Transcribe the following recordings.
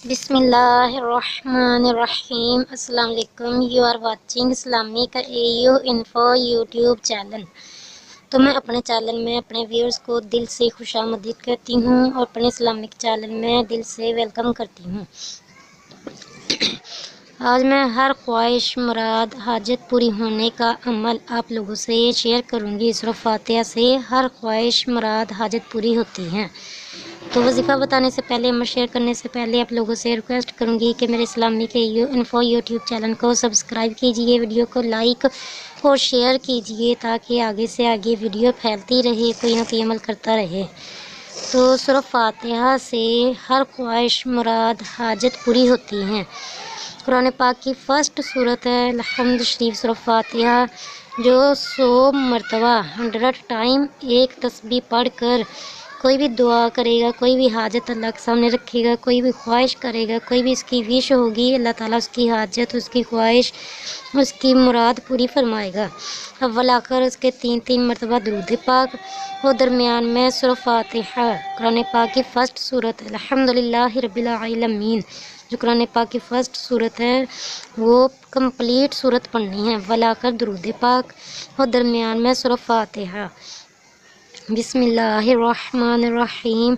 بسم اللہ الرحمن الرحیم۔ السلام علیکم، you are watching Islamic AU info YouTube channel. تو میں اپنے چینل میں اپنے ویورز کو دل سے خوش آمدید کرتی ہوں اور اپنے اسلامک چینل میں دل سے ویلکم کرتی ہوں۔ آج میں ہر خواہش مراد حاجت پوری ہونے کا عمل آپ لوگوں سے شیئر کروں گی۔ سورہ فاتحہ سے ہر خواہش مراد حاجت پوری ہوتی ہے۔ تو وظیفہ بتانے سے پہلے، عمل شیئر کرنے سے پہلے آپ لوگوں سے ریکویسٹ کروں گی کہ میرے اسلامی کے انفو یوٹیوب چینل کو سبسکرائب کیجئے، ویڈیو کو لائک اور شیئر کیجئے تاکہ آگے سے آگے ویڈیو پھیلتی رہے، کوئی نہ کوئی عمل کرتا رہے۔ تو سورہ فاتحہ سے ہر خواہش مراد حاجت پوری ہوتی ہے۔ قرآن پاک کی فرسٹ سورت ہے الحمد شریف سورہ فاتحہ، جو 100 مرتبہ 100 ٹائم ایک تسبیح پڑھ کر کوئی بھی دعا کرے گا، کوئی بھی حاجت اللہ کے سامنے رکھے گا، کوئی بھی خواہش کرے گا، کوئی بھی اس کی وش ہوگی، اللہ تعالیٰ اس کی حاجت، اس کی خواہش، اس کی مراد پوری فرمائے گا۔ اول آخر اس کے 3 مرتبہ درود پاک اور درمیان میں سورہ فاتحہ، قرآن پاک کی فرسٹ سورت الحمدللہ رب العالمین، جو قرآن پاک کی فرسٹ سورت ہے وہ کمپلیٹ سورت پڑھنی ہے۔ اول آخر درود پاک اور درمیان میں سورہ فاتحہ۔ بسم اللہ الرحمن الرحیم،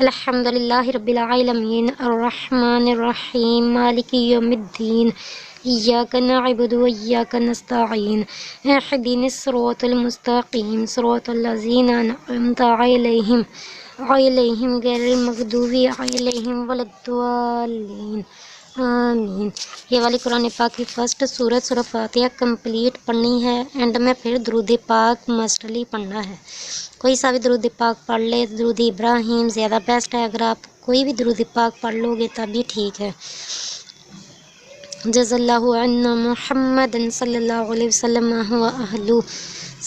الحمدللہ رب العالمین، الرحمن الرحیم، مالک یوم الدین، ایاک نعبد و ایاک نستعین، اہدنا الصراط المستقیم، صراط الذین انعمت علیہم غیر المغضوب علیہم ولا الضالین، آمین۔ یہ والی قرآن پاک کی فرسٹ سورت سورہ فاتحہ کمپلیٹ پڑھنی ہے، اینڈ میں پھر درود پاک مسٹلی پڑھنا ہے۔ کوئی سا بھی درود پاک پڑھ لے، درود ابراہیم زیادہ بیسٹ ہے، اگر آپ کوئی بھی درود پاک پڑھ لو گے تب بھی ٹھیک ہے۔ جزا اللہ عنا محمد صلی اللہ علیہ وسلم و اہلہ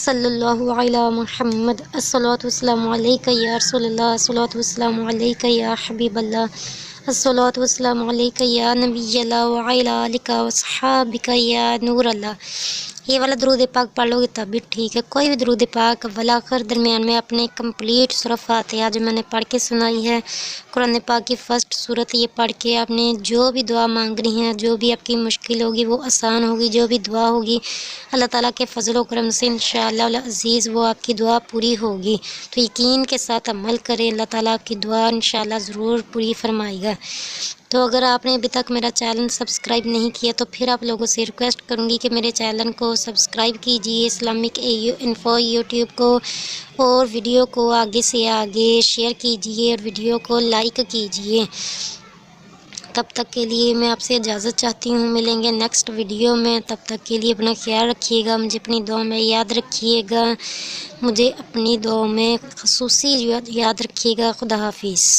صلی اللہ علی محمد، الصلاۃ والسلام علیک یا رسول اللہ، الصلاۃ والسلام علیک یا حبیب اللہ، الصلاۃ والسلام علیک یا نبی اللہ وعلی آلک وصحابک یا نور اللہ۔ یہ والا درود پاک پڑھ لو گے تب بھی ٹھیک ہے۔ کوئی بھی درود پاک اول آخر درمیان میں اپنے کمپلیٹ سورہ فاتحہ جو میں نے پڑھ کے سنائی ہے، قرآن پاک کی فرسٹ سورت، یہ پڑھ کے آپ نے جو بھی دعا مانگ رہی ہیں، جو بھی آپ کی مشکل ہوگی وہ آسان ہوگی، جو بھی دعا ہوگی اللہ تعالیٰ کے فضل و کرم سے انشاءاللہ العزیز وہ آپ کی دعا پوری ہوگی۔ تو یقین کے ساتھ عمل کریں، اللہ تعالیٰ آپ کی دعا انشاءاللہ ضرور پوری فرمائے گا۔ تو اگر آپ نے ابھی تک میرا چینل سبسکرائب نہیں کیا تو پھر آپ لوگوں سے ریکویسٹ کروں گی کہ میرے چینل کو سبسکرائب کیجئے، اسلامک AU انفو یوٹیوب کو، اور ویڈیو کو آگے سے آگے شیئر کیجئے اور ویڈیو کو لائک کیجئے۔ تب تک کے لیے میں آپ سے اجازت چاہتی ہوں، ملیں گے نیکسٹ ویڈیو میں۔ تب تک کے لیے اپنا خیال رکھیے گا، مجھے اپنی دعا میں یاد رکھیے گا، مجھے اپنی دعا میں خصوصی یاد رکھیے گا۔ خدا حافظ۔